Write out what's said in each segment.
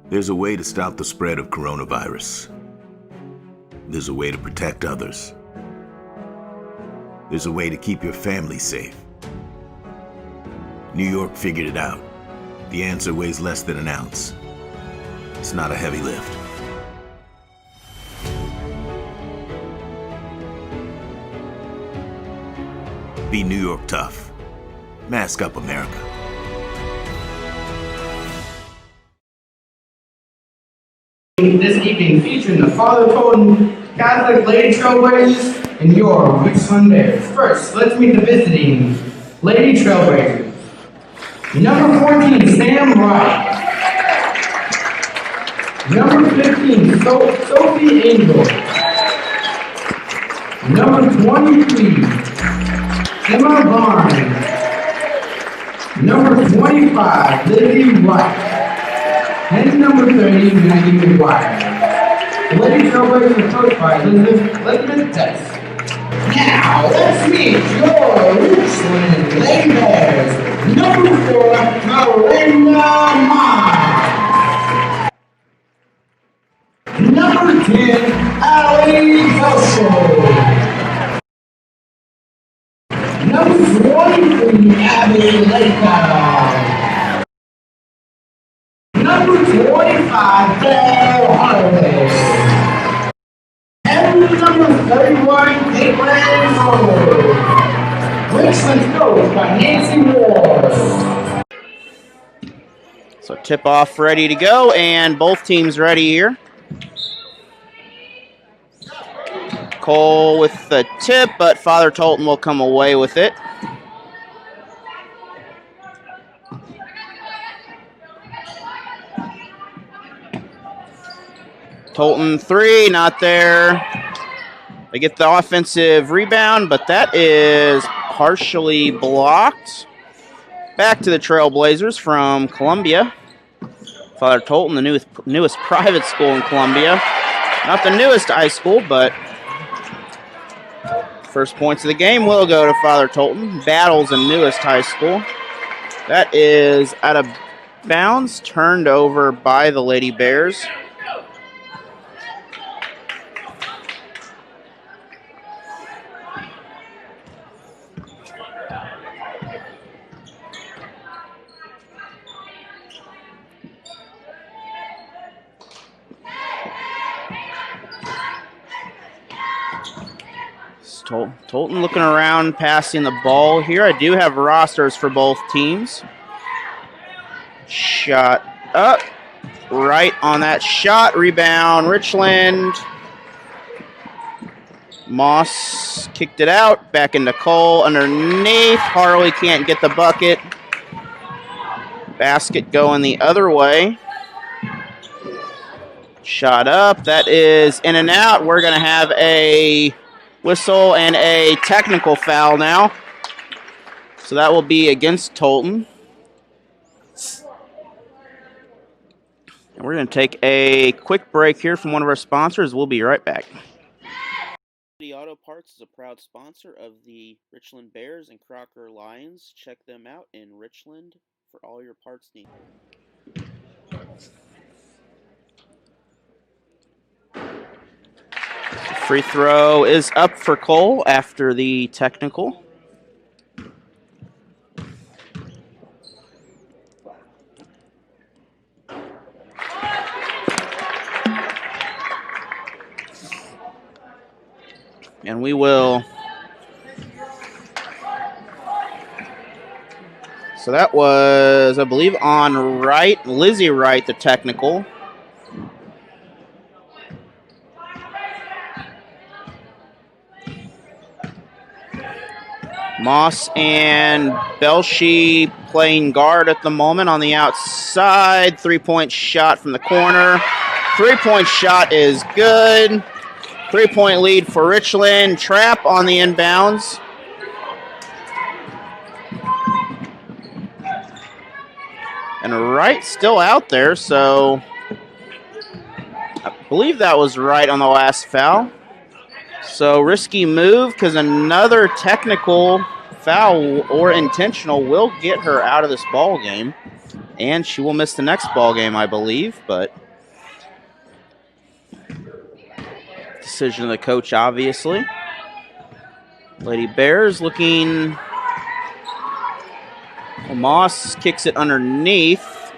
There's a way to stop the spread of coronavirus. There's a way to protect others. There's a way to keep your family safe. New York figured it out. The answer weighs less than an ounce. It's not a heavy lift. Be New York tough. Mask up, America. This evening featuring the Father Tolton Catholic Lady Trailblazers and your Richland Bears. First, let's meet the visiting Lady Trailblazers. Number 14, Sam Wright. Number 15, Sophie Angel. Number 23, Emma Barnes. Number 25, Lily White. And number 30, Maggie McGuire. The Lady Trailblazers are coached by Elizabeth Tess. Now, let's meet your Richland Lady Bears. Number 4, Miranda Mott. Number 10, Allie Kelso. Number 23, Abby Laker. Number 25, Dale Holloway. And number 31, Caitlin Howard. Richland coached by Nancy Ward. So tip-off ready to go, and both teams ready here. Cole with the tip, but Father Tolton will come away with it. Tolton three, not there. They get the offensive rebound, but that is partially blocked. Back to the Trailblazers from Columbia. Father Tolton, the newest private school in Columbia. Not the newest high school, but first points of the game will go to Father Tolton. Battles in newest high school. That is out of bounds, turned over by the Lady Bears. Tolton looking around, passing the ball here. I do have rosters for both teams. Shot up, right on that shot. Rebound, Richland. Moss kicked it out, back into Cole underneath. Harley can't get the bucket. Basket going the other way. Shot up, that is in and out. We're going to have a whistle and a technical foul now. So that will be against Tolton. And we're going to take a quick break here from one of our sponsors. We'll be right back. Auto Parts is a proud sponsor of the Richland Bears and Crocker Lions. Check them out in Richland for all your parts needs. Free throw is up for Cole after the technical. And we will. So that was, I believe, on Wright, Lizzie Wright, the technical. Moss and Belshie playing guard at the moment on the outside. Three-point shot from the corner. Three-point shot is good. Three-point lead for Richland. Trap on the inbounds. And Wright still out there, so I believe that was Wright on the last foul. So risky move because another technical foul or intentional will get her out of this ball game. And she will miss the next ball game, I believe, but decision of the coach, obviously. Lady Bears looking. Moss kicks it underneath.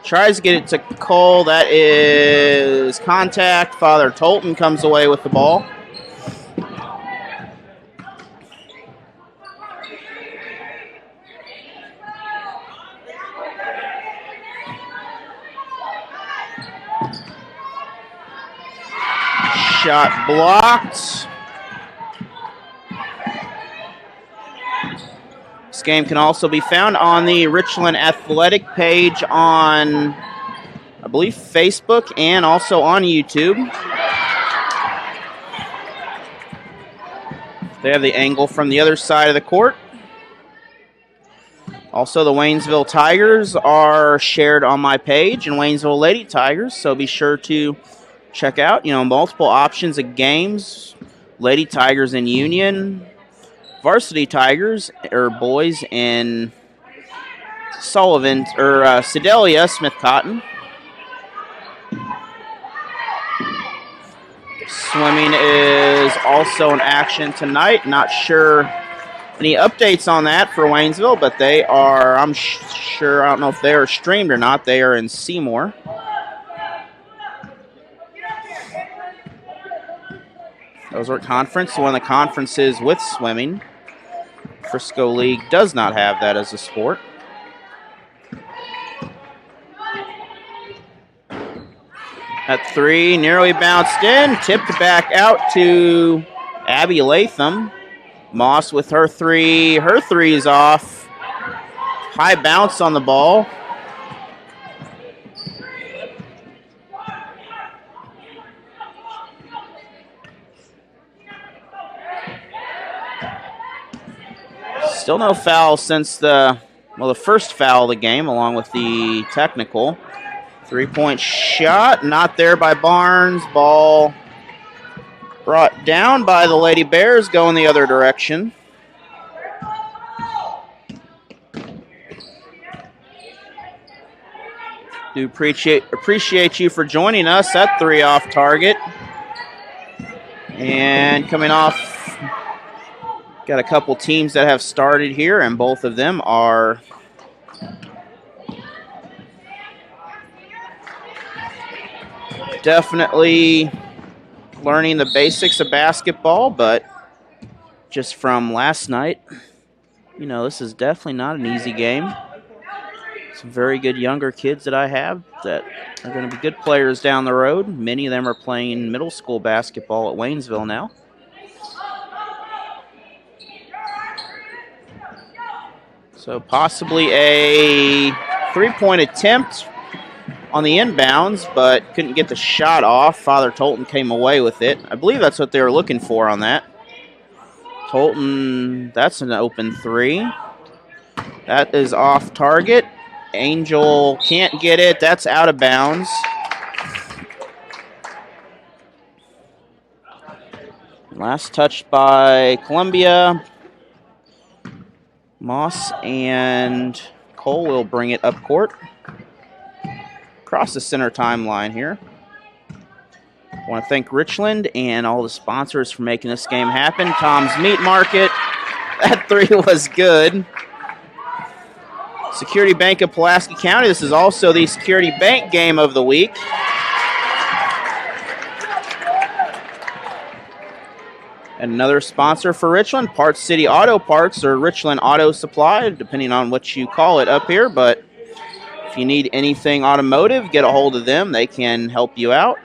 Tries to get it to Cole. That is contact. Father Tolton comes away with the ball. Shot blocked. This game can also be found on the Richland Athletic page on, I believe, Facebook and also on YouTube. They have the angle from the other side of the court. Also, the Waynesville Tigers are shared on my page, and Waynesville Lady Tigers, so be sure to check out, multiple options of games. Lady Tigers in Union, Varsity Tigers, or boys in Sullivan, or Sedalia, Smith Cotton. Swimming is also in action tonight. Not sure any updates on that for Waynesville, but they are, I'm sure, I don't know if they are streamed or not. They are in Seymour. Those are conference. One of the conferences with swimming. Frisco League does not have that as a sport. At three, nearly bounced in, tipped back out to Abby Latham. Moss with her three. Her three is off. High bounce on the ball. Still no foul since the first foul of the game, along with the technical. 3-point shot, not there by Barnes. Ball brought down by the Lady Bears, going the other direction. Do appreciate you for joining us at 3 off target. And coming off, got a couple teams that have started here, and both of them are definitely learning the basics of basketball, but just from last night, this is definitely not an easy game. Some very good younger kids that I have that are going to be good players down the road. Many of them are playing middle school basketball at Waynesville now. So possibly a 3-point attempt on the inbounds, but couldn't get the shot off. Father Tolton came away with it. I believe that's what they were looking for on that. Tolton, that's an open three. That is off target. Angel can't get it. That's out of bounds. Last touch by Columbia. Moss and Cole will bring it up court. Across the center timeline here. I want to thank Richland and all the sponsors for making this game happen. Tom's Meat Market. That three was good. Security Bank of Pulaski County. This is also the Security Bank game of the week. And another sponsor for Richland, Parts City Auto Parts, or Richland Auto Supply, depending on what you call it up here. But if you need anything automotive, get a hold of them. They can help you out.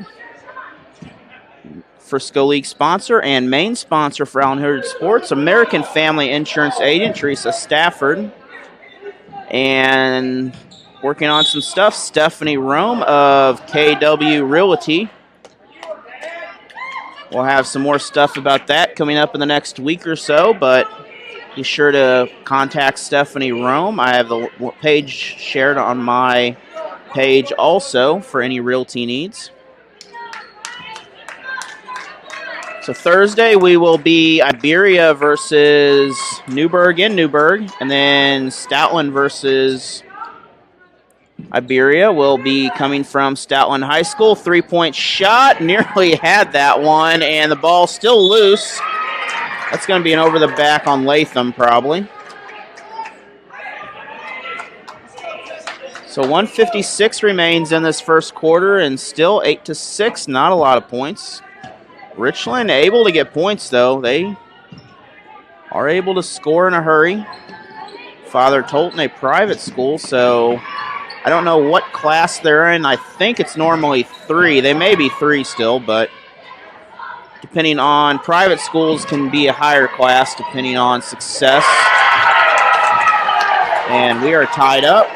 Frisco League sponsor and main sponsor for Allen Heritage Sports, American Family Insurance Agent Teresa Stafford. And working on some stuff, Stephanie Rome of KW Realty. We'll have some more stuff about that coming up in the next week or so, but be sure to contact Stephanie Rome. I have the page shared on my page also for any realty needs. So Thursday we will be Iberia versus Newburgh in Newburgh, and then Stoutland versus Iberia will be coming from Stoutland High School. 3-point shot. Nearly had that one, and the ball's still loose. That's going to be an over the back on Latham, probably. So 1:56 remains in this first quarter, and still 8-6. Not a lot of points. Richland able to get points, though. They are able to score in a hurry. Father Tolton, a private school, so I don't know what class they're in. I think it's normally 3. They may be 3 still, but depending on private schools can be a higher class depending on success. And we are tied up.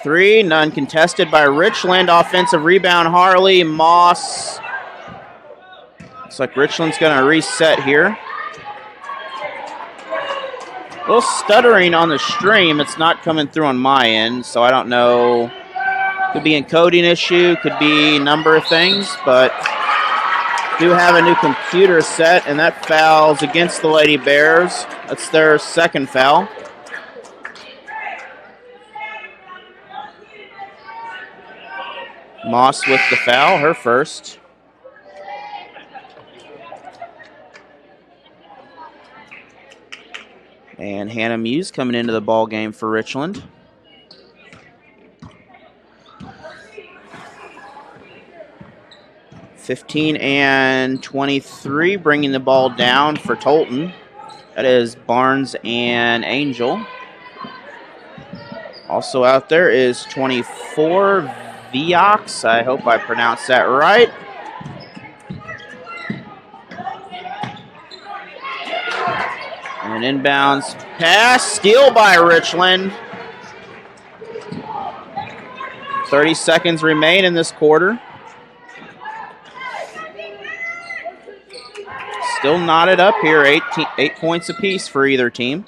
Three, none contested by Richland. Offensive rebound, Harley. Moss. Looks like Richland's going to reset here. A little stuttering on the stream. It's not coming through on my end, so I don't know. Could be encoding issue, could be a number of things, but do have a new computer set, and that foul's against the Lady Bears. That's their second foul. Moss with the foul, her first. And Hannah Muse coming into the ball game for Richland. (15-23), bringing the ball down for Tolton. That is Barnes and Angel. Also out there is 24, Viox. I hope I pronounced that right. And an inbounds pass, steal by Richland. 30 seconds remain in this quarter. Still knotted up here, 8 points apiece for either team.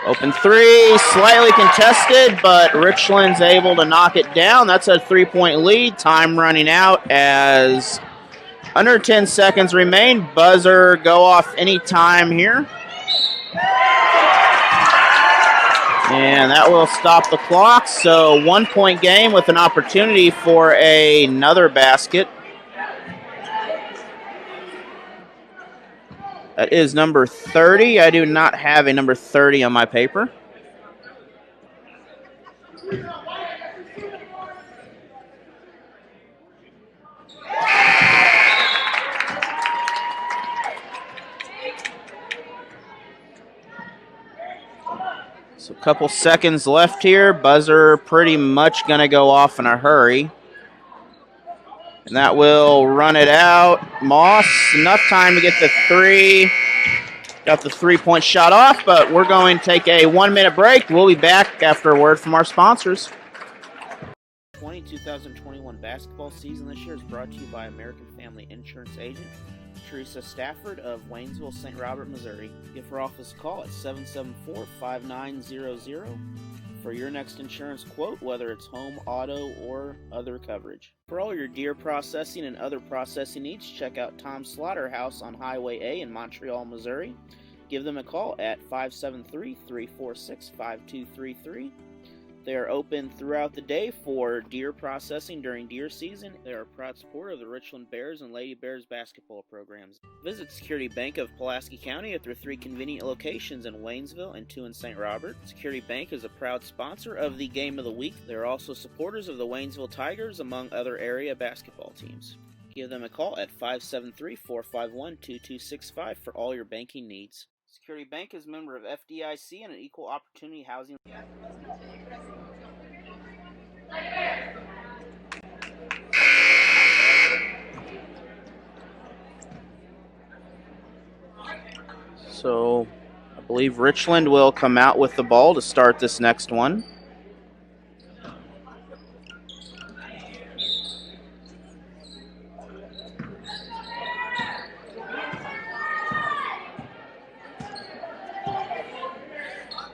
Open three, slightly contested, but Richland's able to knock it down. That's a 3-point lead. Time running out as under 10 seconds remain. Buzzer go off any time here. And that will stop the clock. So 1-point game with an opportunity for another basket. That is number 30. I do not have a number 30 on my paper. So a couple seconds left here. Buzzer pretty much going to go off in a hurry. And that will run it out. Moss, enough time to get the 3. Got the 3-point shot off, but we're going to take a 1-minute break. We'll be back after a word from our sponsors. 2021 basketball season this year is brought to you by American Family Insurance Agent Teresa Stafford of Waynesville, St. Robert, Missouri. Give her office a call at 774-5900 for your next insurance quote, whether it's home, auto, or other coverage. For all your deer processing and other processing needs, check out Tom's Slaughterhouse on Highway A in Montreal, Missouri. Give them a call at 573-346-5233. They are open throughout the day for deer processing during deer season. They are a proud supporter of the Richland Bears and Lady Bears basketball programs. Visit Security Bank of Pulaski County at their 3 convenient locations in Waynesville and 2 in St. Robert. Security Bank is a proud sponsor of the Game of the Week. They are also supporters of the Waynesville Tigers, among other area basketball teams. Give them a call at 573-451-2265 for all your banking needs. Security Bank is a member of FDIC and an equal opportunity housing. So, I believe Richland will come out with the ball to start this next one.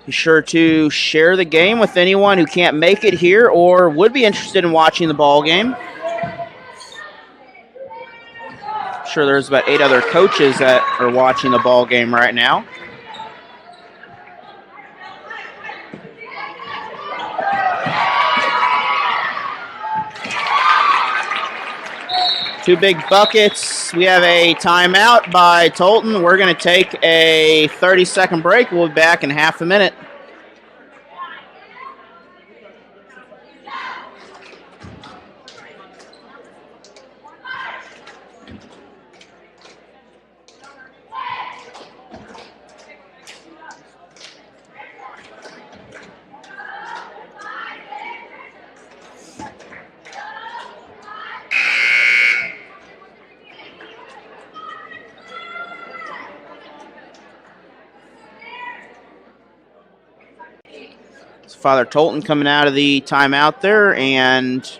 Be sure to share the game with anyone who can't make it here or would be interested in watching the ball game. I'm sure there's about 8 other coaches that are watching the ball game right now. Two big buckets. We have a timeout by Tolton. We're going to take a 30-second break. We'll be back in half a minute. Father Tolton coming out of the timeout there, and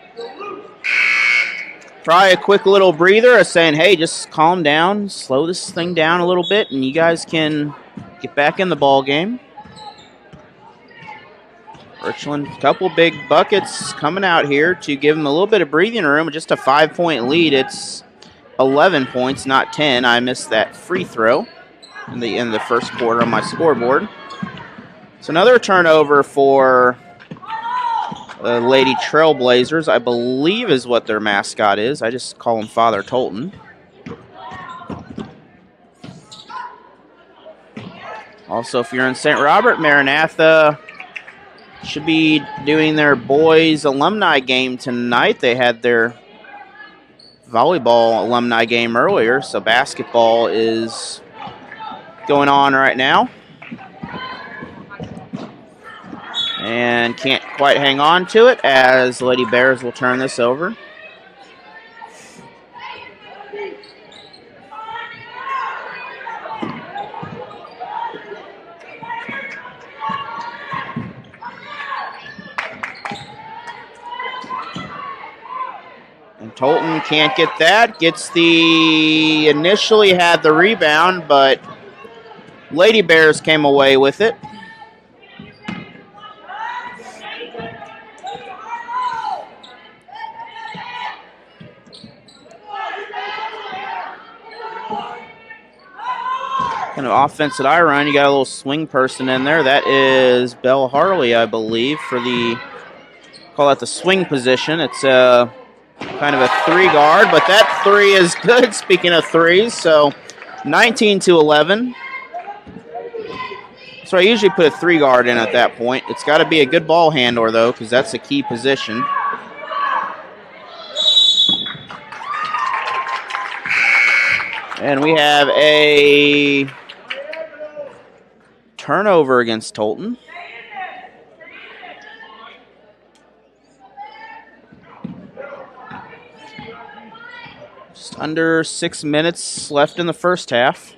probably a quick little breather of saying, hey, just calm down, slow this thing down a little bit, and you guys can get back in the ball game. Richland, a couple big buckets coming out here to give them a little bit of breathing room. Just a 5-point lead. It's 11 points, not 10. I missed that free throw in the first quarter on my scoreboard. So another turnover for the Lady Trailblazers, I believe is what their mascot is. I just call him Father Tolton. Also, if you're in St. Robert, Maranatha should be doing their boys alumni game tonight. They had their volleyball alumni game earlier, so basketball is going on right now. And can't quite hang on to it as Lady Bears will turn this over. And Tolton can't get that. Initially had the rebound, but Lady Bears came away with it. Kind of offense that I run, you got a little swing person in there. That is Belle Harley, I believe, call that the swing position. It's kind of a 3-guard, but that 3 is good, speaking of 3s, so 19-11. So I usually put a 3-guard in at that point. It's got to be a good ball handler, though, because that's a key position. And we have a turnover against Tolton. Just under 6 minutes left in the first half.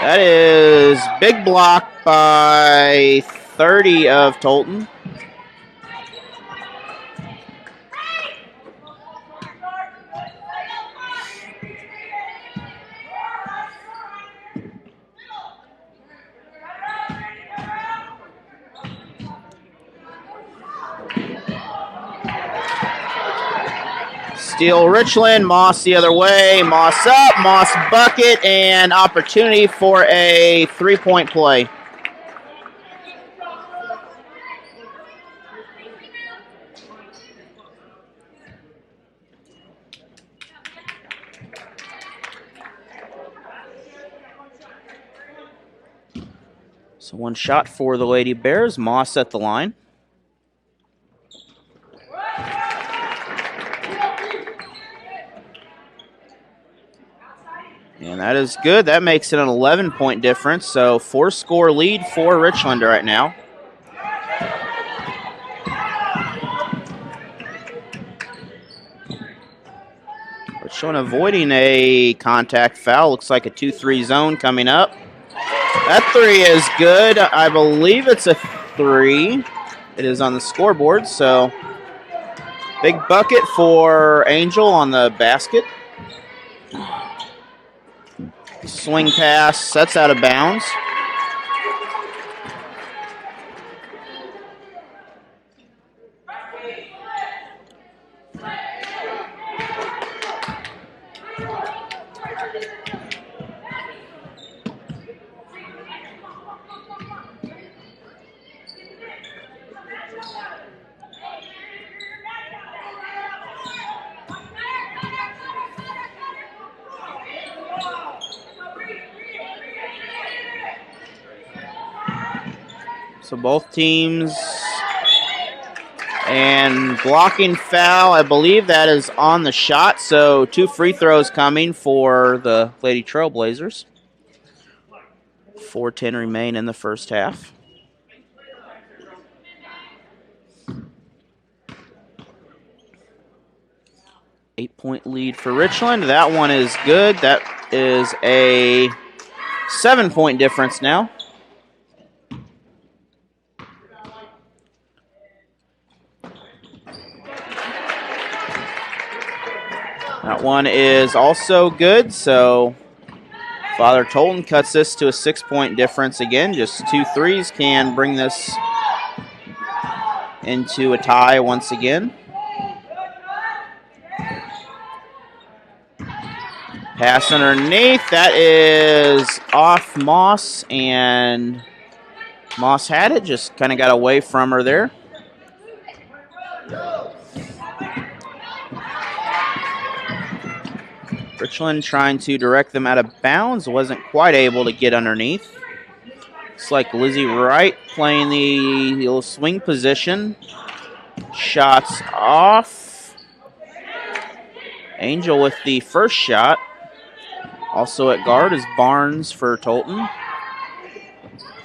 That is big block by 30 of Tolton. Steal Richland, Moss the other way, Moss up, Moss bucket, and opportunity for a 3-point play. So one shot for the Lady Bears, Moss at the line. And that is good. That makes it an 11-point difference. So 4-score lead for Richland right now. Richland avoiding a contact foul. Looks like a 2-3 zone coming up. That 3 is good. I believe it's a 3. It is on the scoreboard. So big bucket for Angel on the basket. Swing pass, that's out of bounds. So both teams, and blocking foul, I believe that is on the shot. So 2 free throws coming for the Lady Trailblazers. 4:10 remain in the first half. Eight-point lead for Richland. That one is good. That is a 7-point difference now. That one is also good, so Father Tolton cuts this to a 6-point difference again. Just 2 threes can bring this into a tie once again. Pass underneath, that is off Moss, and Moss had it, just kind of got away from her there. Richland trying to direct them out of bounds, wasn't quite able to get underneath. Looks like Lizzie Wright playing the little swing position. Shots off. Angel with the first shot. Also at guard is Barnes for Tolton.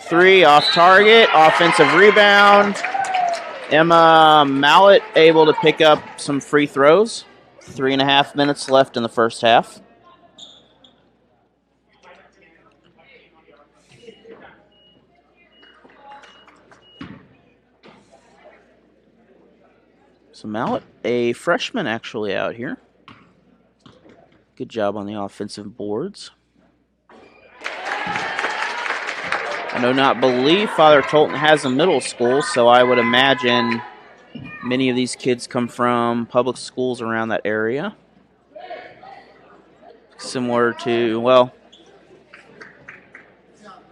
3 off target, offensive rebound. Emma Mallett able to pick up some free throws. 3.5 minutes left in the first half. So Mallett, a freshman actually out here. Good job on the offensive boards. I do not believe Father Tolton has a middle school, so I would imagine many of these kids come from public schools around that area. Similar to, well,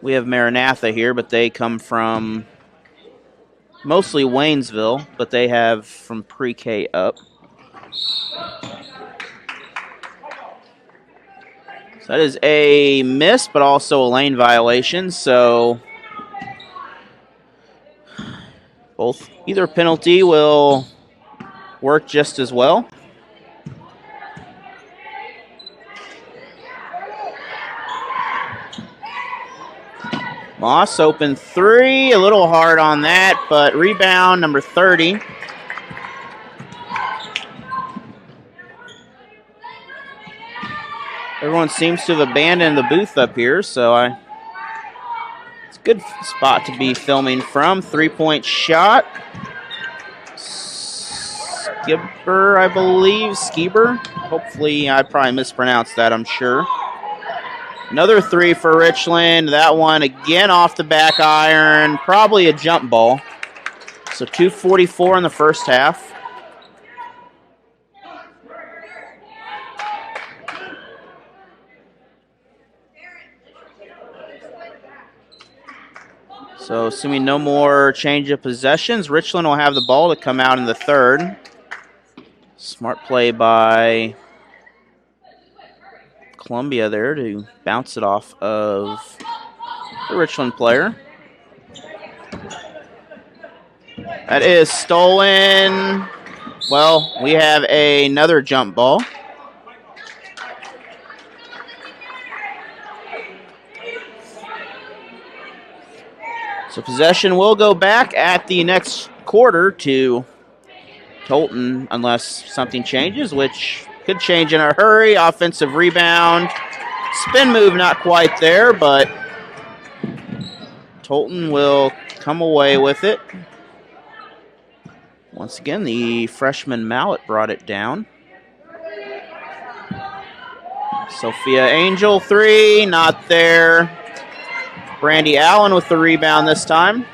we have Maranatha here, but they come from mostly Waynesville, but they have from pre-K up. So that is a miss, but also a lane violation, so either penalty will work just as well. Moss open 3, a little hard on that, but rebound number 30. Everyone seems to have abandoned the booth up here, so it's a good spot to be filming from. 3-point shot. Skipper, I believe. Skieber. Hopefully, I probably mispronounced that, I'm sure. Another 3 for Richland. That one again off the back iron. Probably a jump ball. So 2:44 in the first half. So assuming no more change of possessions, Richland will have the ball to come out in the third. Smart play by Columbia there to bounce it off of the Richland player. That is stolen. Well, we have another jump ball. So possession will go back at the next quarter to Tolton unless something changes, which could change in a hurry. Offensive rebound. Spin move not quite there, but Tolton will come away with it. Once again, the freshman Mallett brought it down. Sophia Angel, 3, not there. Brandy Allen with the rebound this time.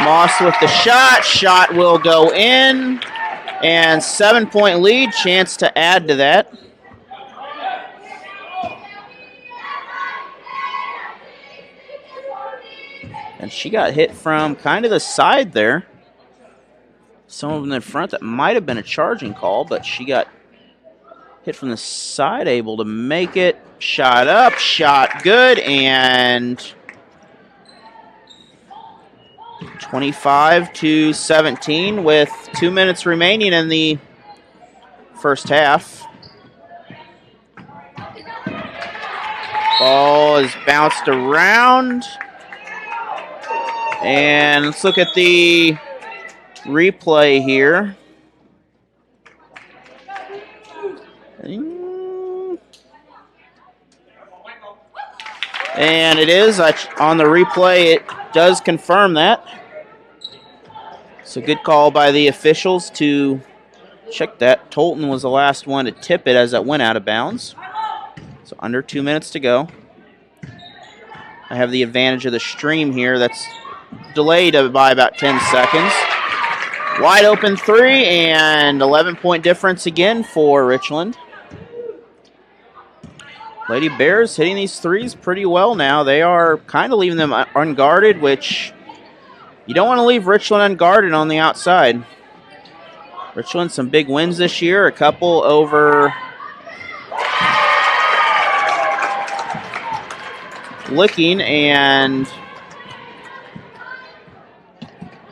Moss with the shot. Shot will go in. And 7-point lead. Chance to add to that. And she got hit from kind of the side there. Someone in the front that might have been a charging call, but she got hit from the side, able to make it. Shot up, shot good, and 25-17 with 2 minutes remaining in the first half. Ball is bounced around. And let's look at the replay here. And it is on the replay. It does confirm that. It's a good call by the officials to check that. Tolton was the last one to tip it as it went out of bounds. So under 2 minutes to go. I have the advantage of the stream here. That's delayed by about 10 seconds. Wide open 3 and 11-point difference again for Richland. Lady Bears hitting these threes pretty well now. They are kind of leaving them unguarded, which you don't want to leave Richland unguarded on the outside. Richland, some big wins this year. A couple over Licking and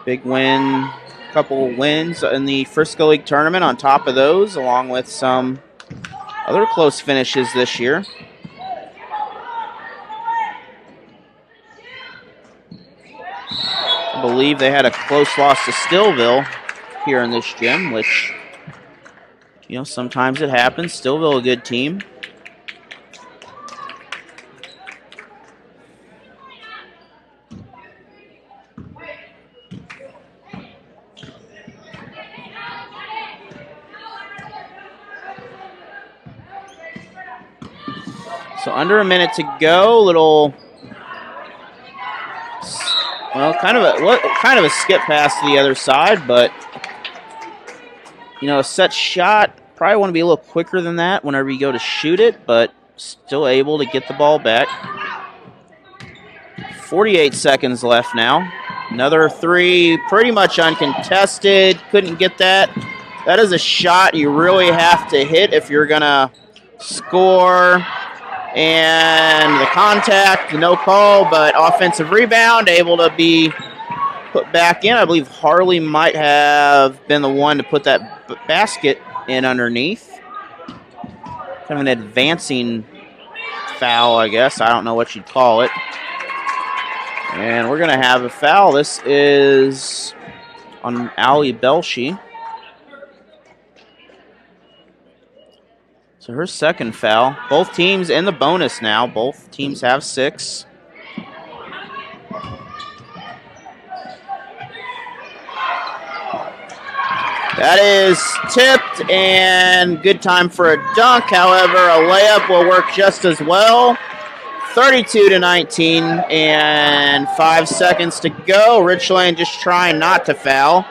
big win, couple wins in the Frisco League tournament on top of those, along with some other close finishes this year. I believe they had a close loss to Stillville here in this gym, which, you know, sometimes it happens. Stillville, a good team. So under a minute to go. Little, well, kind of a skip pass to the other side, but you know, a set shot. Probably want to be a little quicker than that whenever you go to shoot it, but still able to get the ball back. 48 seconds left now. Another 3, pretty much uncontested. Couldn't get that. That is a shot you really have to hit if you're gonna score. And the contact, no call, but offensive rebound, able to be put back in. I believe Harley might have been the one to put that basket in underneath. Kind of an advancing foul, I guess. I don't know what you'd call it. And we're going to have a foul. This is on Ali Belshi. So her second foul. Both teams in the bonus now. Both teams have 6. That is tipped and good time for a dunk. However, a layup will work just as well. 32-19 and 5 seconds to go. Richland just trying not to foul.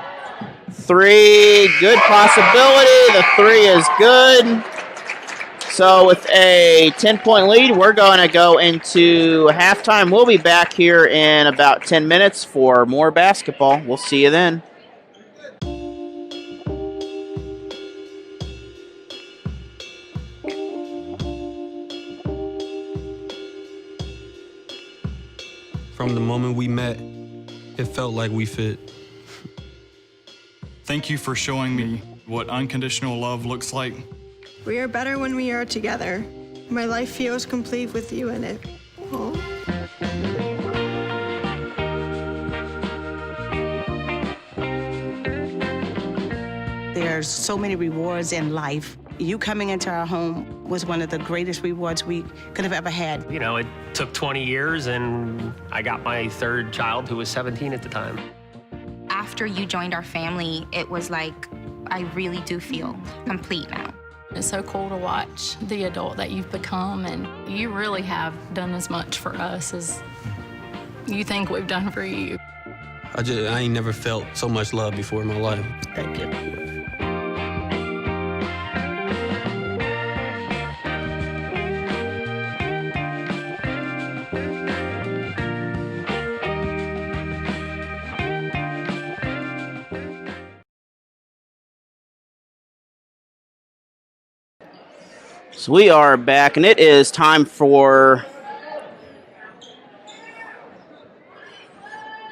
3, good possibility. The 3 is good. So with a 10-point lead, we're going to go into halftime. We'll be back here in about 10 minutes for more basketball. We'll see you then. From the moment we met, it felt like we fit. Thank you for showing me what unconditional love looks like. We are better when we are together. My life feels complete with you in it. Oh. There's so many rewards in life. You coming into our home was one of the greatest rewards we could have ever had. You know, it took 20 years and I got my third child who was 17 at the time. After you joined our family, it was like I really do feel complete now. It's so cool to watch the adult that you've become, and you really have done as much for us as you think we've done for you. I ain't never felt so much love before in my life. Thank you. So we are back, and it is time for,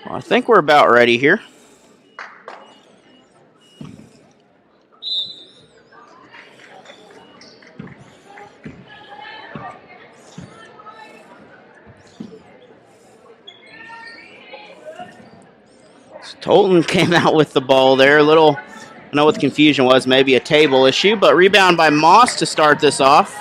well, I think we're about ready here. So Tolton came out with the ball there. I don't know what the confusion was, maybe a table issue, but rebound by Moss to start this off.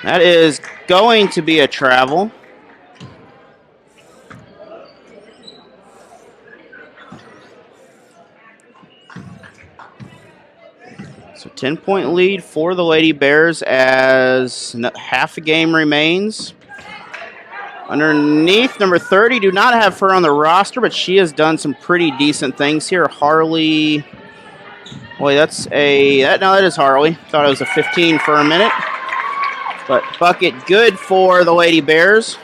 That is going to be a travel. So 10-point lead for the Lady Bears as half a game remains. Underneath, number 30, do not have her on the roster, but she has done some pretty decent things here. Harley, boy, that is Harley. Thought it was a 15 for a minute. But bucket good for the Lady Bears.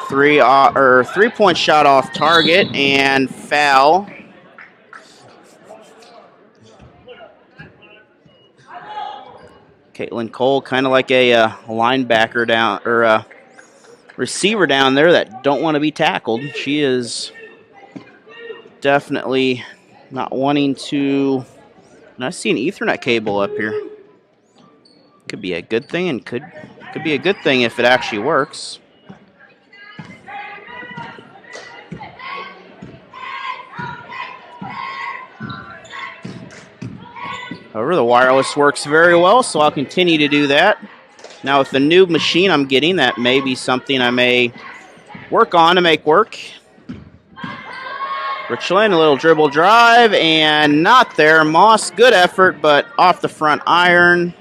Three-point shot off target and foul. Caitlin Cole, kind of like a linebacker down, or a receiver down there that don't want to be tackled. She is definitely not wanting to. And I see an Ethernet cable up here. Could be a good thing, and could be a good thing if it actually works. However, the wireless works very well, so I'll continue to do that. Now, with the new machine I'm getting, that may be something I may work on to make work. Richland, a little dribble drive, and not there. Moss, good effort, but off the front iron.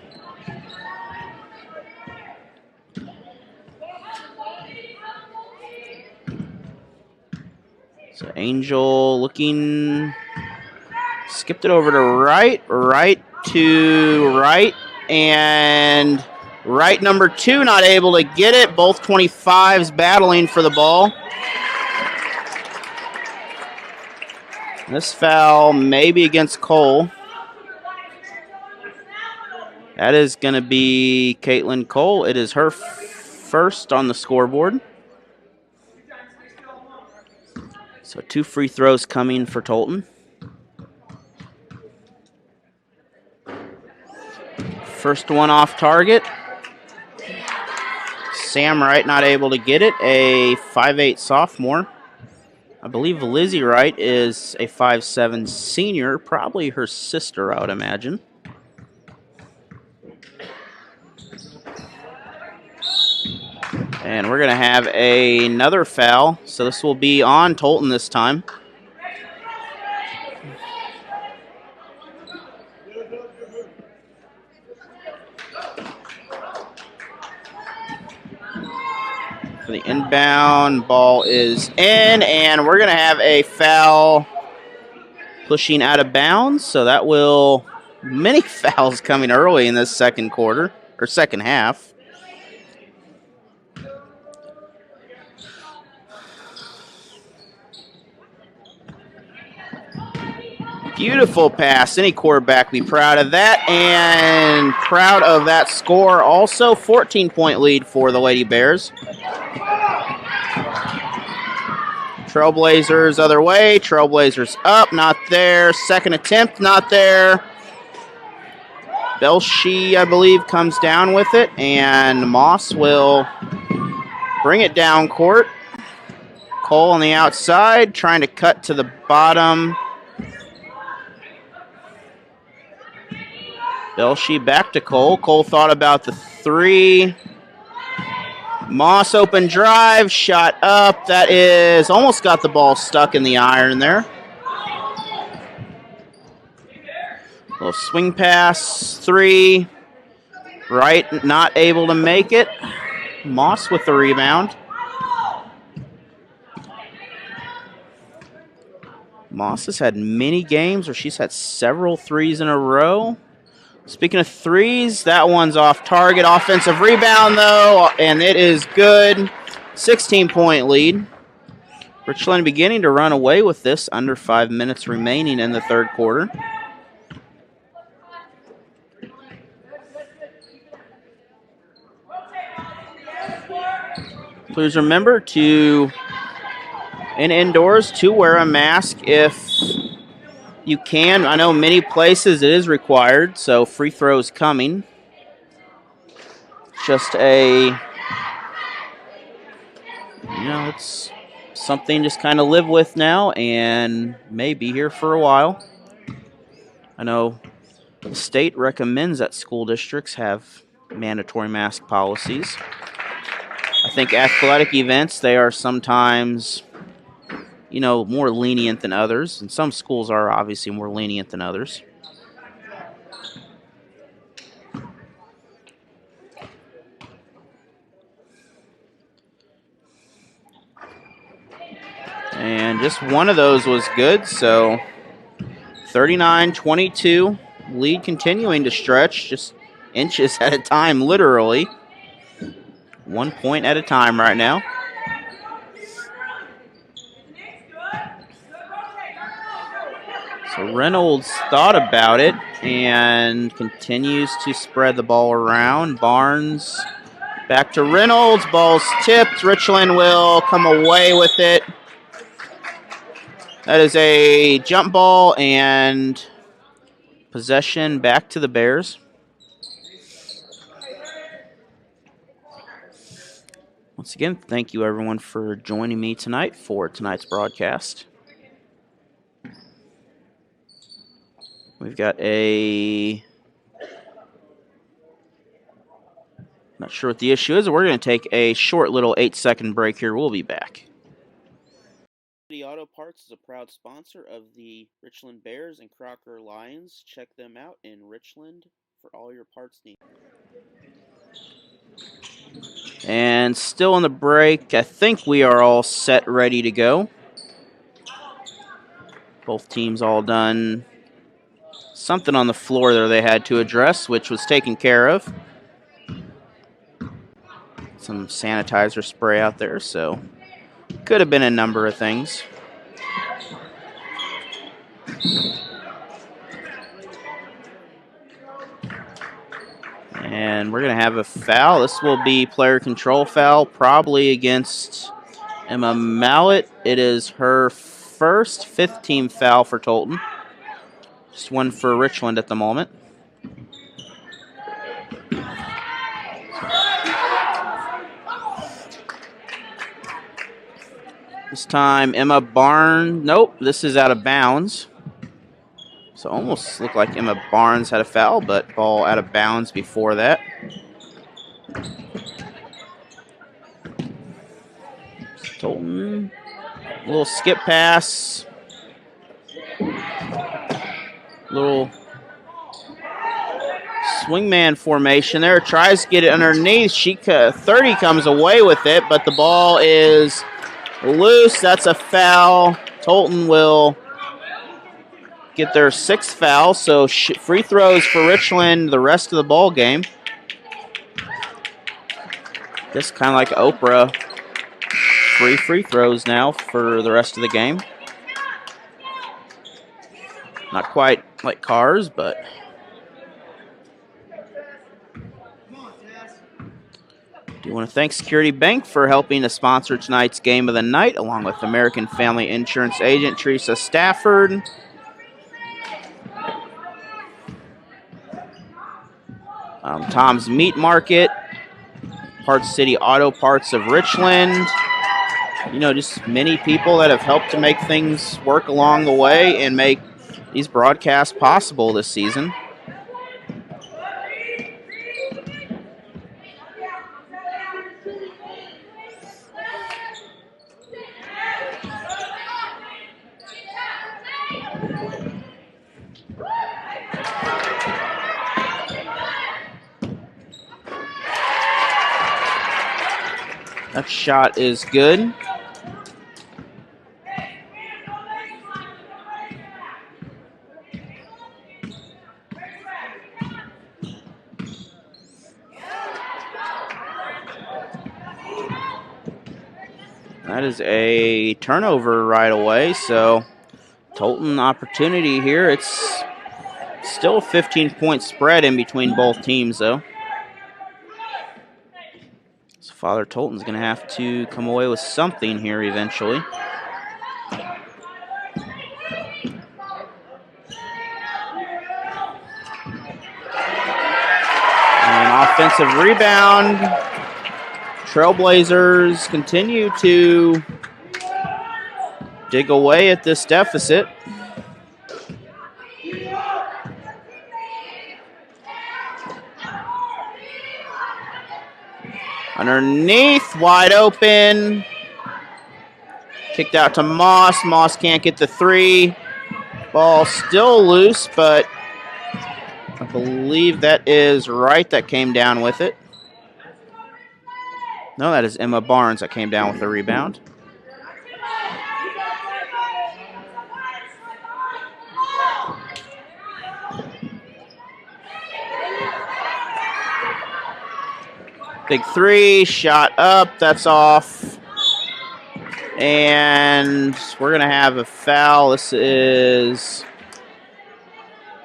So Angel looking, skipped it over to right to right, and right number 2 not able to get it. Both 25s battling for the ball. This foul may be against Cole. That is going to be Caitlin Cole. It is her first on the scoreboard. So 2 free throws coming for Tolton. First one off target. Sam Wright not able to get it, a 5'8" sophomore. I believe Lizzie Wright is a 5'7" senior, probably her sister, I would imagine. And we're going to have another foul, so this will be on Tolton this time. For the inbound, ball is in, and we're going to have a foul pushing out of bounds. So that will, many fouls coming early in this second quarter, or second half. Beautiful pass. Any quarterback be proud of that, and proud of that score also. 14-point lead for the Lady Bears. Trailblazers other way. Trailblazers up, not there. Second attempt, not there. Belshi, I believe, comes down with it, and Moss will bring it down court. Cole on the outside, trying to cut to the bottom. Belshie back to Cole. Cole thought about the three. Moss open drive, shot up. That is almost got the ball stuck in the iron there. Little swing pass, three. Wright not able to make it. Moss with the rebound. Moss has had many games where she's had several threes in a row. Speaking of threes, that one's off target. Offensive rebound, though, and it is good. 16-point lead. Richland beginning to run away with this. Under 5 minutes remaining in the third quarter. Please remember to, indoors, to wear a mask if you can. I know many places it is required, so free throws coming. Just it's something just kind of live with now and may be here for a while. I know the state recommends that school districts have mandatory mask policies. I think athletic events, they are sometimes more lenient than others, and some schools are obviously more lenient than others. And just one of those was good, so 39-22, lead continuing to stretch, just inches at a time, literally. 1 point at a time right now. So Reynolds thought about it and continues to spread the ball around. Barnes back to Reynolds. Ball's tipped. Richland will come away with it. That is a jump ball and possession back to the Bears. Once again, thank you everyone for joining me tonight for tonight's broadcast. We've got not sure what the issue is. We're going to take a short little 8-second break here. We'll be back. The Auto Parts is a proud sponsor of the Richland Bears and Crocker Lions. Check them out in Richland for all your parts needs. And still on the break, I think we are all set, ready to go. Both teams all done something on the floor there they had to address, which was taken care of. Some sanitizer spray out there, so could have been a number of things. And we're going to have a foul. This will be player control foul, probably against Emma Mallett. It is her first fifth-team foul for Tolton. Just one for Richland at the moment. This time, Emma Barnes. Nope, this is out of bounds. So almost looked like Emma Barnes had a foul, but ball out of bounds before that. Tolton, little skip pass. Little swingman formation there. Tries to get it underneath. 30 comes away with it, but the ball is loose. That's a foul. Tolton will get their sixth foul, so free throws for Richland the rest of the ball game. Just kind of like Oprah. Free throws now for the rest of the game. Not quite like cars, but do want to thank Security Bank for helping to sponsor tonight's game of the night, along with American Family Insurance agent Teresa Stafford. Tom's Meat Market, Parts City Auto Parts of Richland, you know, just many people that have helped to make things work along the way and make these broadcasts possible this season. That shot is good. That is a turnover right away, so Tolton opportunity here. It's still a 15-point spread in between both teams, though. So Father Tolton's going to have to come away with something here eventually. An offensive rebound. Trailblazers continue to dig away at this deficit. Underneath, wide open. Kicked out to Moss. Moss can't get the three. Ball still loose, but I believe that is Wright that came down with it. No, that is Emma Barnes that came down with the rebound. Big three, shot up, that's off. And we're going to have a foul. This is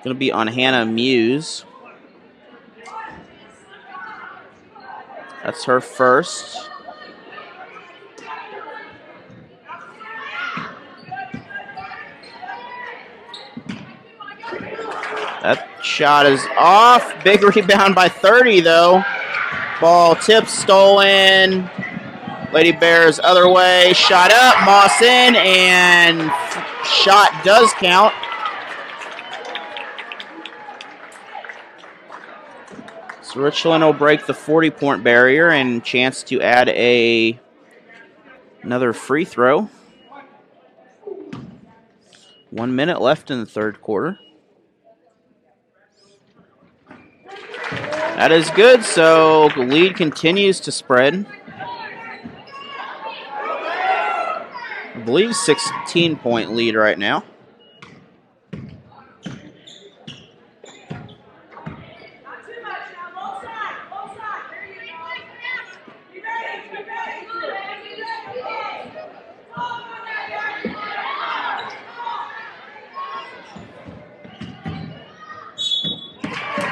going to be on Hannah Muse. That's her first. That shot is off. Big rebound by 30, though. Ball tipped, stolen. Lady Bears other way. Shot up, Moss in, and shot does count. So Richland will break the 40-point barrier and chance to add another free throw. 1 minute left in the third quarter. That is good, so the lead continues to spread. I believe 16-point lead right now.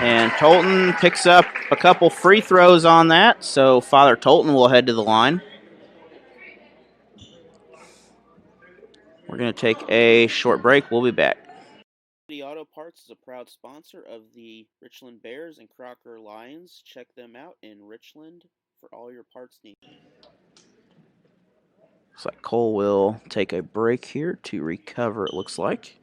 And Tolton picks up a couple free throws on that, so Father Tolton will head to the line. We're going to take a short break. We'll be back. Auto Parts is a proud sponsor of the Richland Bears and Crocker Lions. Check them out in Richland for all your parts needs. Looks like Cole will take a break here to recover, it looks like.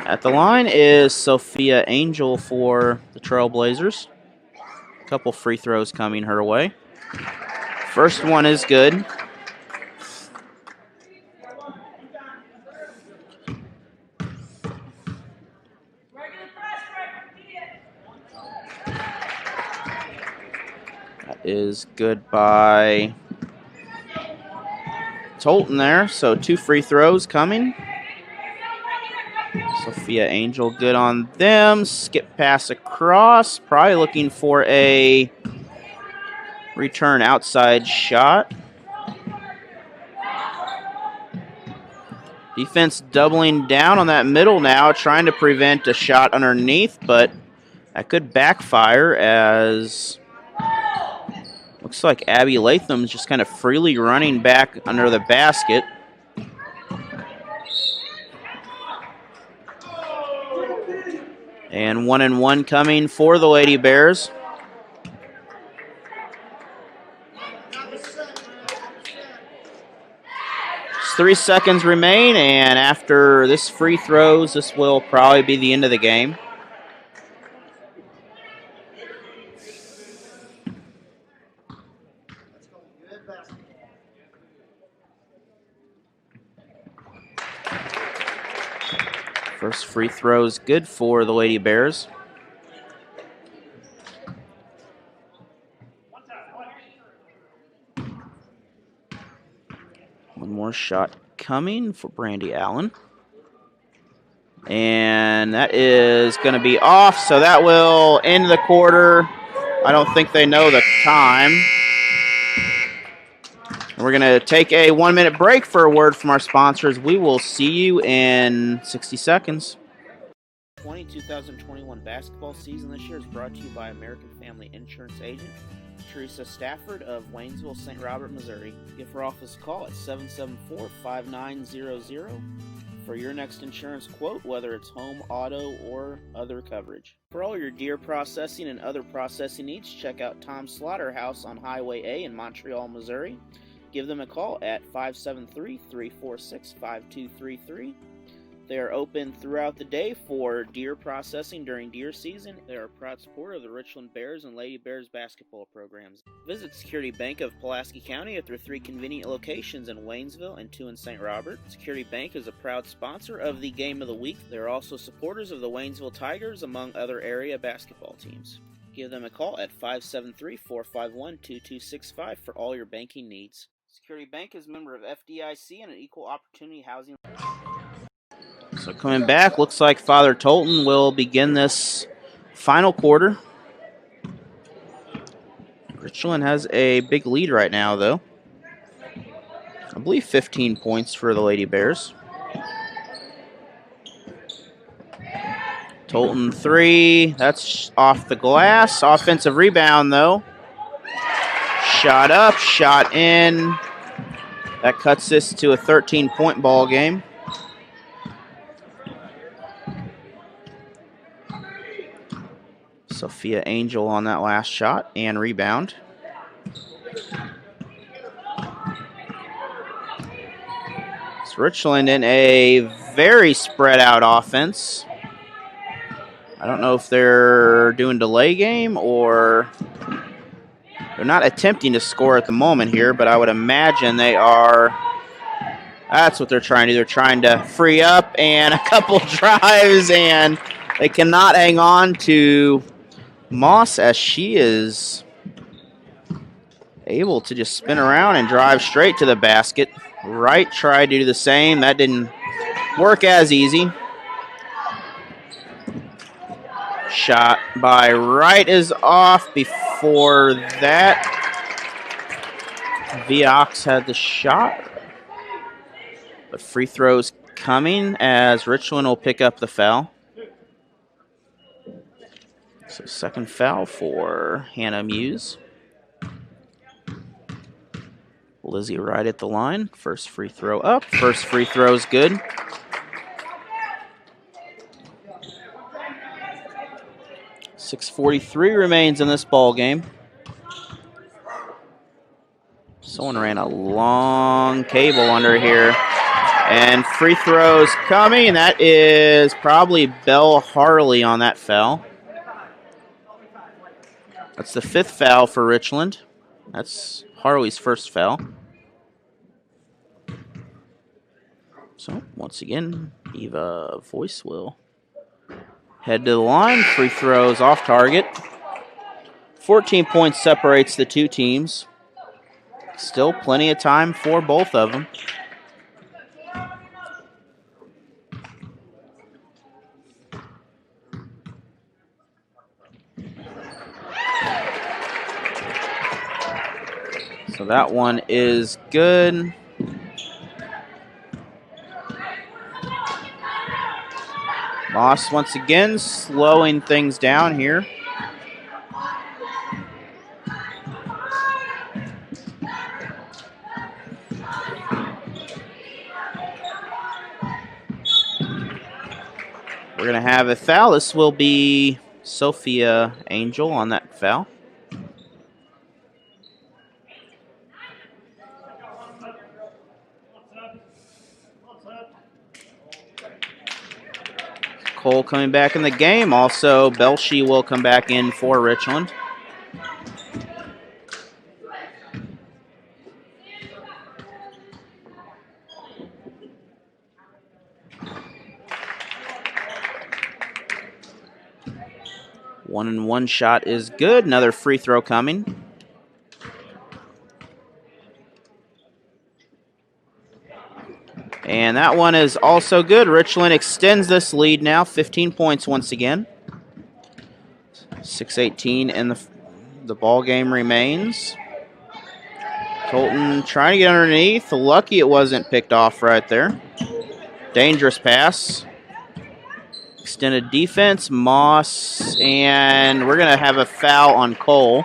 At the line is Sophia Angel for the Trailblazers. A couple free throws coming her way. First one is good. That is good by Tolton there. So 2 free throws coming. Sophia Angel good on them. Skip pass across. Probably looking for a return outside shot. Defense doubling down on that middle now, trying to prevent a shot underneath, but that could backfire as looks like Abby Latham's just kind of freely running back under the basket. And 1-1 coming for the Lady Bears. Just 3 seconds remain, and after this free throws, this will probably be the end of the game. First free throw is good for the Lady Bears. One more shot coming for Brandy Allen. And that is going to be off, so that will end the quarter. I don't think they know the time. And we're going to take a 1-minute break for a word from our sponsors. We will see you in 60 seconds. 2021 basketball season this year is brought to you by American Family Insurance Agent Teresa Stafford of Waynesville, St. Robert, Missouri. Give her office a call at 774-5900 for your next insurance quote, whether it's home, auto, or other coverage. For all your deer processing and other processing needs, check out Tom's Slaughterhouse on Highway A in Montreal, Missouri. Give them a call at 573-346-5233. They are open throughout the day for deer processing during deer season. They are a proud supporter of the Richland Bears and Lady Bears basketball programs. Visit Security Bank of Pulaski County at their 3 convenient locations in Waynesville and 2 in St. Robert. Security Bank is a proud sponsor of the Game of the Week. They are also supporters of the Waynesville Tigers, among other area basketball teams. Give them a call at 573-451-2265 for all your banking needs. Security Bank is a member of FDIC and an equal opportunity housing. So coming back, looks like Father Tolton will begin this final quarter. Richland has a big lead right now, though. I believe 15 points for the Lady Bears. Tolton 3, that's off the glass. Offensive rebound, though. Shot up, shot in. That cuts this to a 13-point ball game. Sophia Angel on that last shot and rebound. It's Richland in a very spread out offense. I don't know if they're doing delay game or they're not attempting to score at the moment here, but I would imagine they are. That's what they're trying to do. They're trying to free up and a couple drives, and they cannot hang on to Moss as she is able to just spin around and drive straight to the basket. Wright tried to do the same. That didn't work as easy. Shot by Wright is off. Before that, Viox had the shot. But free throws coming as Richland will pick up the foul. So second foul for Hannah Muse. Lizzie right at the line. First free throw up. First free throw is good. .643 remains in this ball game. Someone ran a long cable under here. And free throws coming. That is probably Belle Harley on that foul. That's the 5th foul for Richland. That's Harley's first foul. So, once again, Eva Voice will head to the line. Free throws off target. 14 points separates the two teams. Still plenty of time for both of them. So that one is good. Moss once again slowing things down here. We're going to have a foul. This will be Sophia Angel on that foul. Cole coming back in the game. Also, Belshie will come back in for Richland. One and one shot is good. Another free throw coming. And that one is also good. Richland extends this lead now, 15 points once again. 6:18 and the ball game remains. Tolton trying to get underneath. Lucky it wasn't picked off right there. Dangerous pass. Extended defense, Moss, and we're going to have a foul on Cole.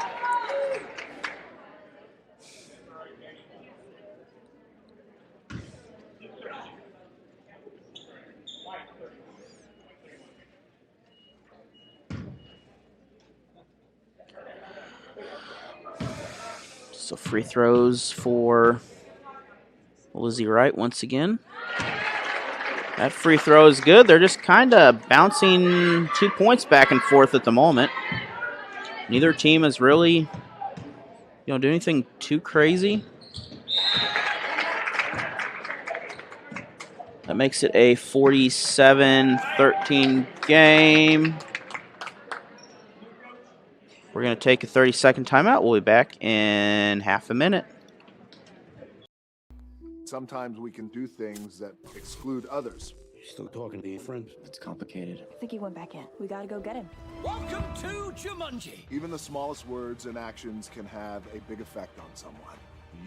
So free throws for Lizzie Wright once again. That free throw is good. They're just kind of bouncing 2 points back and forth at the moment. Neither team is really, do anything too crazy. That makes it a 47-13 game. We're going to take a 30-second timeout. We'll be back in half a minute. Sometimes we can do things that exclude others. Still talking to your friends? It's complicated. I think he went back in. We gotta go get him. Welcome to Jumanji. Even the smallest words and actions can have a big effect on someone.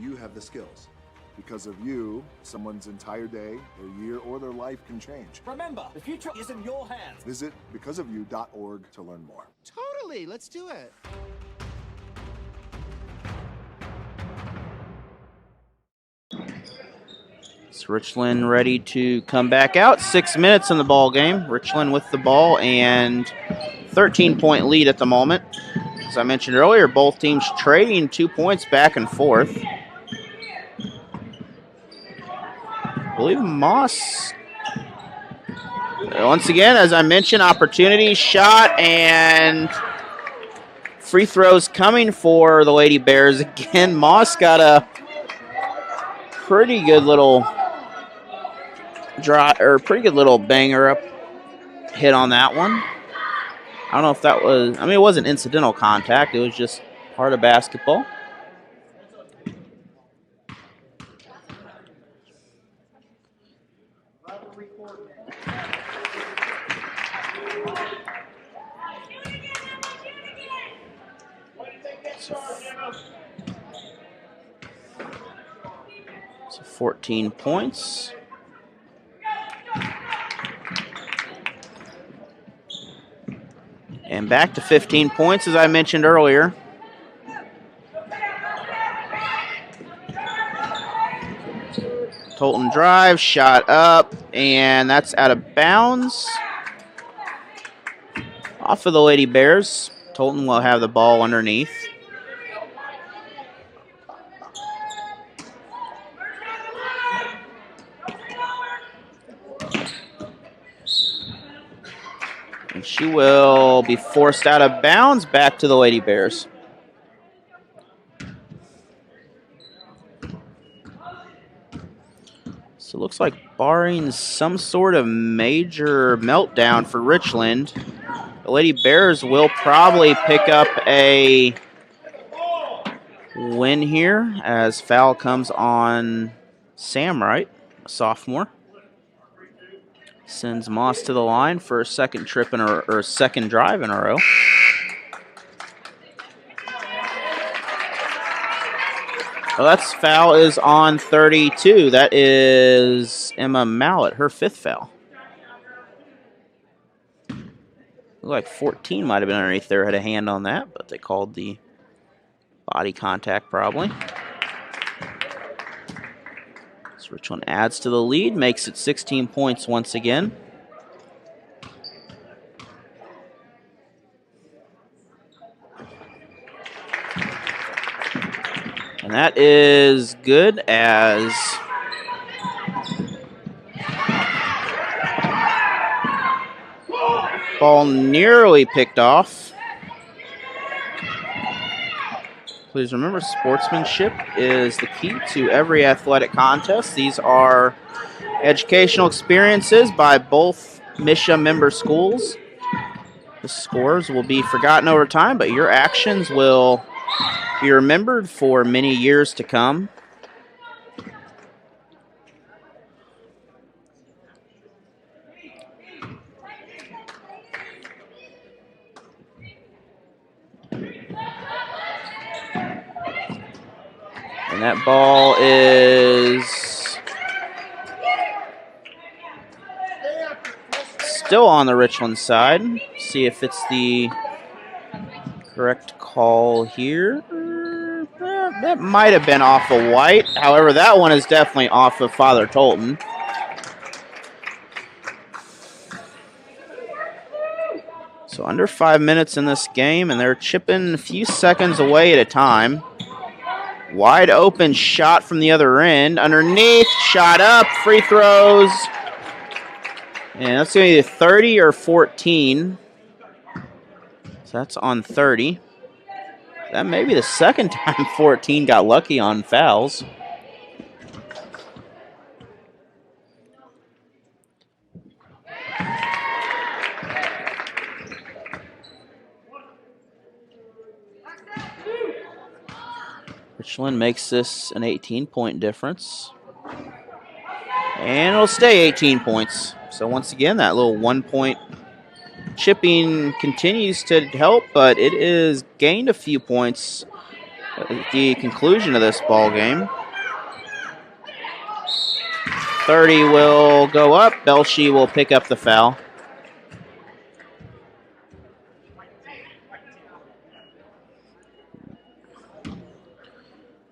You have the skills. Because of you, someone's entire day, their year, or their life can change. Remember, the future is in your hands. Visit becausefyou.org to learn more. Totally, let's do it. It's Richland ready to come back out. 6 minutes in the ball game. Richland with the ball and 13-point lead at the moment. As I mentioned earlier, both teams trading 2 points back and forth. I believe Moss, once again, as I mentioned, opportunity, shot, and free throws coming for the Lady Bears. Again, Moss got a pretty good little banger up hit on that one. I don't know if that was, it wasn't incidental contact. It was just part of basketball. So 14 points. And back to 15 points, as I mentioned earlier. Tolton drive, shot up, and that's out of bounds. Off of the Lady Bears. Tolton will have the ball underneath. And she will be forced out of bounds back to the Lady Bears. So it looks like barring some sort of major meltdown for Richland, the Lady Bears will probably pick up a win here as foul comes on Sam Wright, a sophomore. Sends Moss to the line for a second trip or second drive in a row. Well, that's foul is on 32. That is Emma Mallett, her fifth foul. Looked like 14 might have been underneath there, had a hand on that, but they called the body contact probably. So Richland adds to the lead, makes it 16 points once again. that is good as ball nearly picked off. Please remember, sportsmanship is the key to every athletic contest. These are educational experiences by both MISHA member schools. The scores will be forgotten over time, but your actions will be remembered for many years to come. And that ball is still on the Richland side. See if it's the correct call here. That might have been off of White. However, that one is definitely off of Father Tolton. So under 5 minutes in this game, and they're chipping a few seconds away at a time. Wide open shot from the other end. Underneath, shot up, free throws. And that's going to be 30 or 14. So that's on 30. That may be the second time 14 got lucky on fouls. Richland makes this an 18-point difference. And it'll stay 18 points. So once again, that little 1-point chipping continues to help, but it is gained a few points at the conclusion of this ball game. 30 will go up. Belshi will pick up the foul.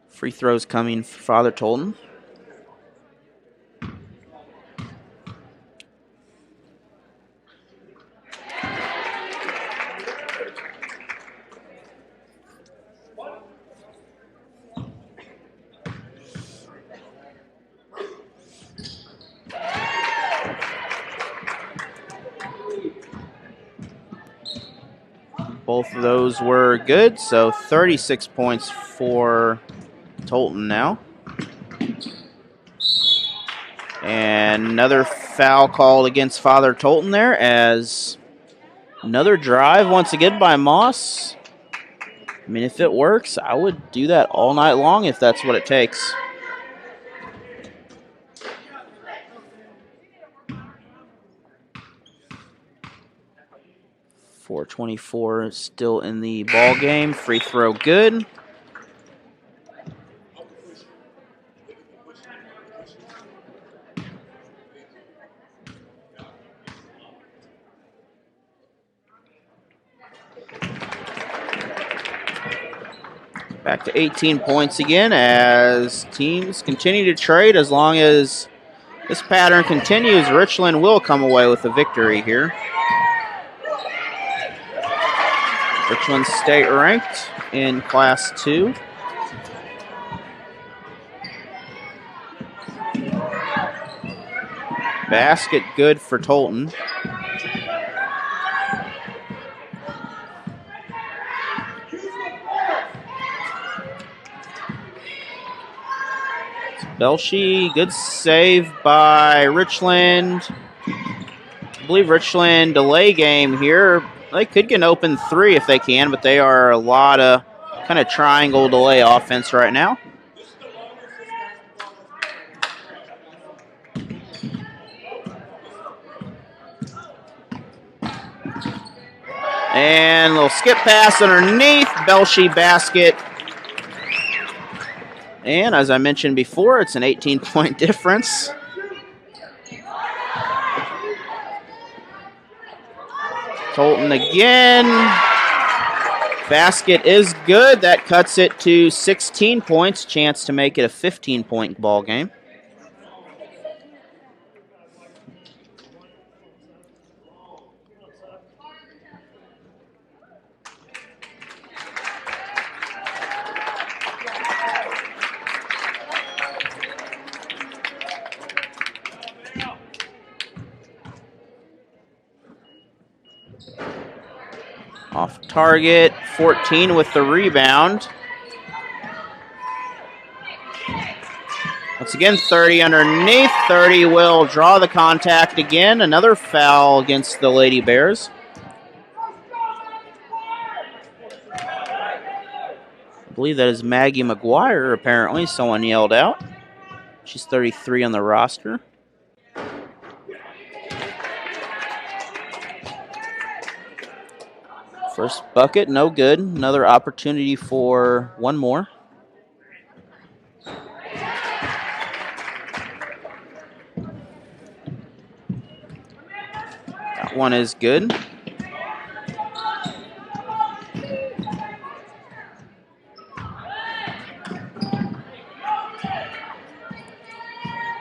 Free throws coming for Father Tolton. Both of those were good, so 36 points for Tolton now. And another foul called against Father Tolton there as another drive once again by Moss. I mean, if it works, I would do that all night long if that's what it takes. .424 still in the ball game. Free throw good. Back to 18 points again as teams continue to trade. As long as this pattern continues, Richland will come away with a victory here. Richland state ranked in Class 2. Basket good for Tolton. Belshi, good save by Richland. I believe Richland delay game here. They could get an open three if they can, but they are a lot of kind of triangle delay offense right now. And a little skip pass underneath. Belshi basket. And as I mentioned before, it's an 18-point difference. Tolton again. Basket is good. That cuts it to 16 points. Chance to make it a 15-point ball game. Off target, 14 with the rebound. Once again, 30 underneath. 30 will draw the contact again. Another foul against the Lady Bears. I believe that is Maggie McGuire, apparently. Someone yelled out. She's 33 on the roster. First bucket, no good. Another opportunity for one more. That one is good.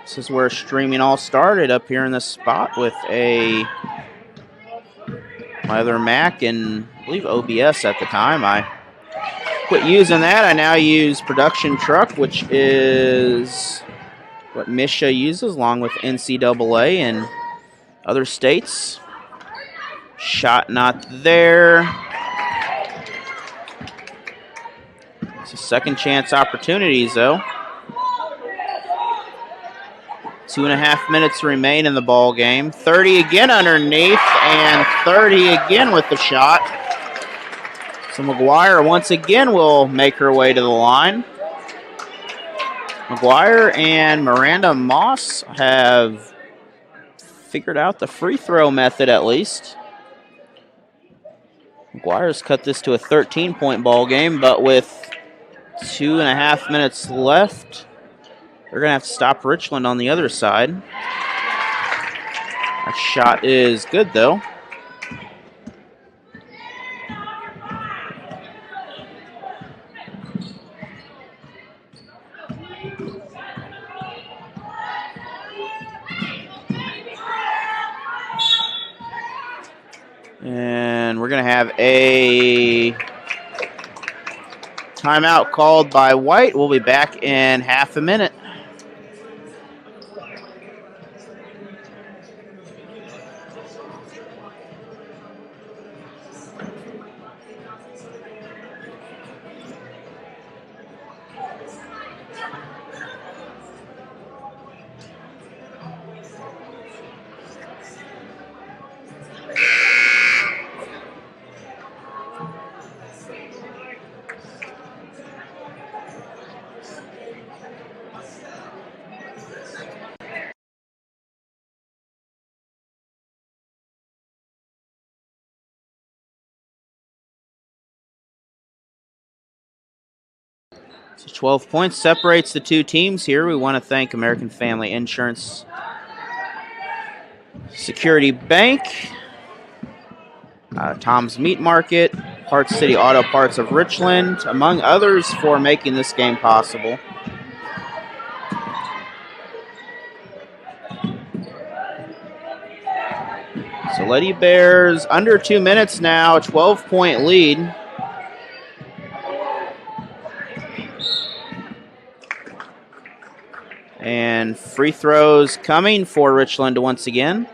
This is where streaming all started, up here in this spot with my other Mac and I believe OBS at the time. I quit using that. I now use Production Truck, which is what Misha uses along with NCAA and other states. Shot not there. So second chance opportunities though. 2.5 minutes remain in the ball game. 30 again underneath, and 30 again with the shot. So McGuire once again will make her way to the line. McGuire and Miranda Moss have figured out the free throw method at least. McGuire's cut this to a 13-point ball game, but with 2.5 minutes left, they're going to have to stop Richland on the other side. That shot is good, though. And we're going to have a timeout called by White. We'll be back in half a minute. So 12 points separates the two teams here. We want to thank American Family Insurance Security Bank, Tom's Meat Market, Parts City Auto Parts of Richland, among others, for making this game possible. So Lady Bears under 2 minutes now, 12-point lead. And free throws coming for Richland once again.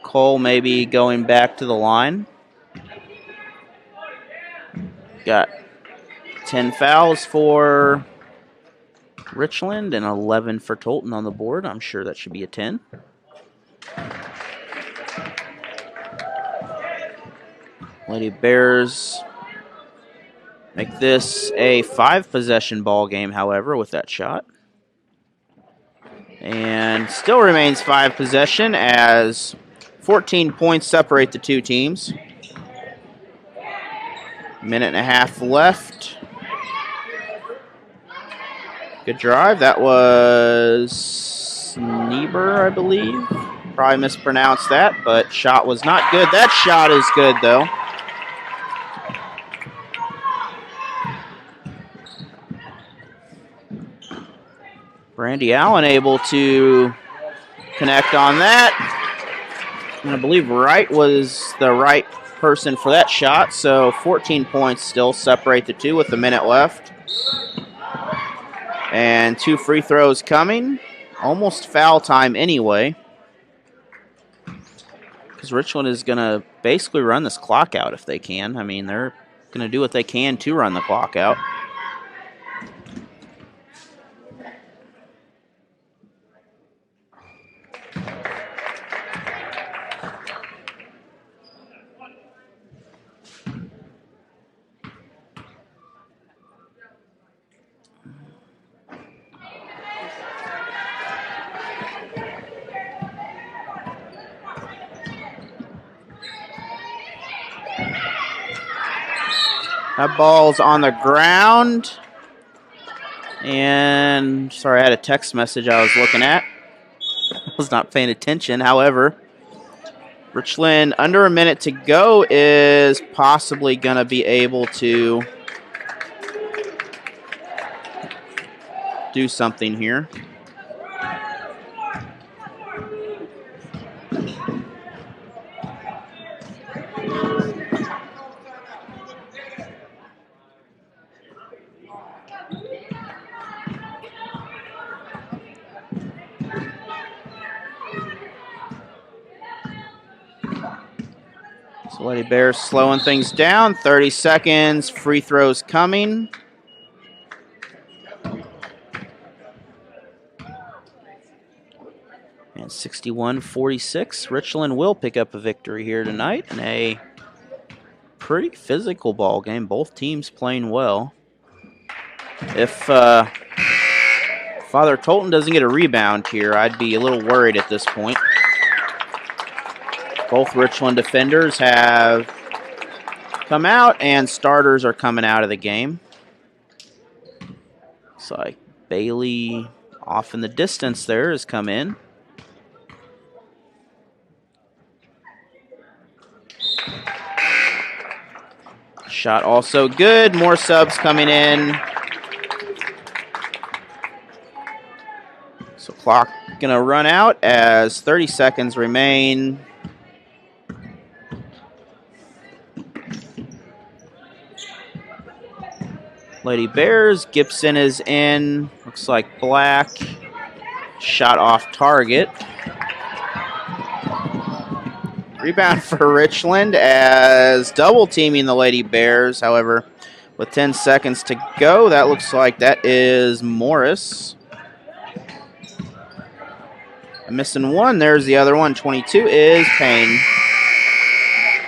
Cole maybe going back to the line. Got 10 fouls for Richland and 11 for Tolton on the board. I'm sure that should be a 10. Lady Bears make this a 5-possession ball game, however, with that shot. And still remains 5 possession as 14 points separate the two teams. Minute and a half left. Good drive. That was Niebuhr, I believe. Probably mispronounced that, but shot was not good. That shot is good, though. Brandy Allen able to connect on that. And I believe Wright was the right person for that shot, so 14 points still separate the two with a minute left. And 2 free throws coming. Almost foul time anyway. because Richland is going to basically run this clock out if they can. I mean, they're going to do what they can to run the clock out. That ball's on the ground. And sorry, I had a text message I was looking at. I was not paying attention. However, Richland, under a minute to go, is possibly going to be able to do something here. So Lady Bears slowing things down. 30 seconds. Free throws coming. And 61-46. Richland will pick up a victory here tonight in a pretty physical ball game. Both teams playing well. If Father Tolton doesn't get a rebound here, I'd be a little worried at this point. Both Richland defenders have come out, and starters are coming out of the game. Looks like Bailey off in the distance there has come in. Shot also good. More subs coming in. So clock gonna run out as 30 seconds remain. Lady Bears, Gibson is in. Looks like Black. Shot off target. Rebound for Richland as double teaming the Lady Bears. However, with 10 seconds to go, that looks like that is Morris. I'm missing one. There's the other one. 22 is Payne.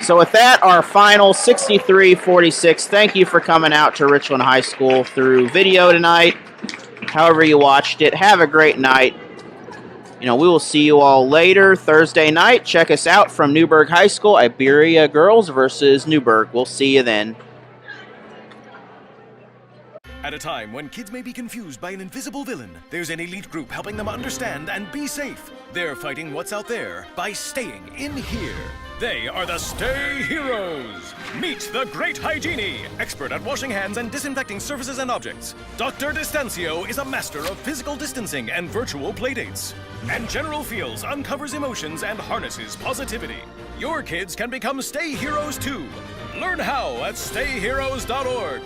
So with that, our final 63-46. Thank you for coming out to Richland High School through video tonight. However you watched it, have a great night. We will see you all later Thursday night. Check us out from Newburgh High School, Iberia Girls versus Newburgh. We'll see you then. At a time when kids may be confused by an invisible villain, there's an elite group helping them understand and be safe. They're fighting what's out there by staying in here. They are the Stay Heroes. Meet the Great Hygiene, expert at washing hands and disinfecting surfaces and objects. Dr. Distancio is a master of physical distancing and virtual playdates. And General Fields uncovers emotions and harnesses positivity. Your kids can become Stay Heroes too. Learn how at stayheroes.org.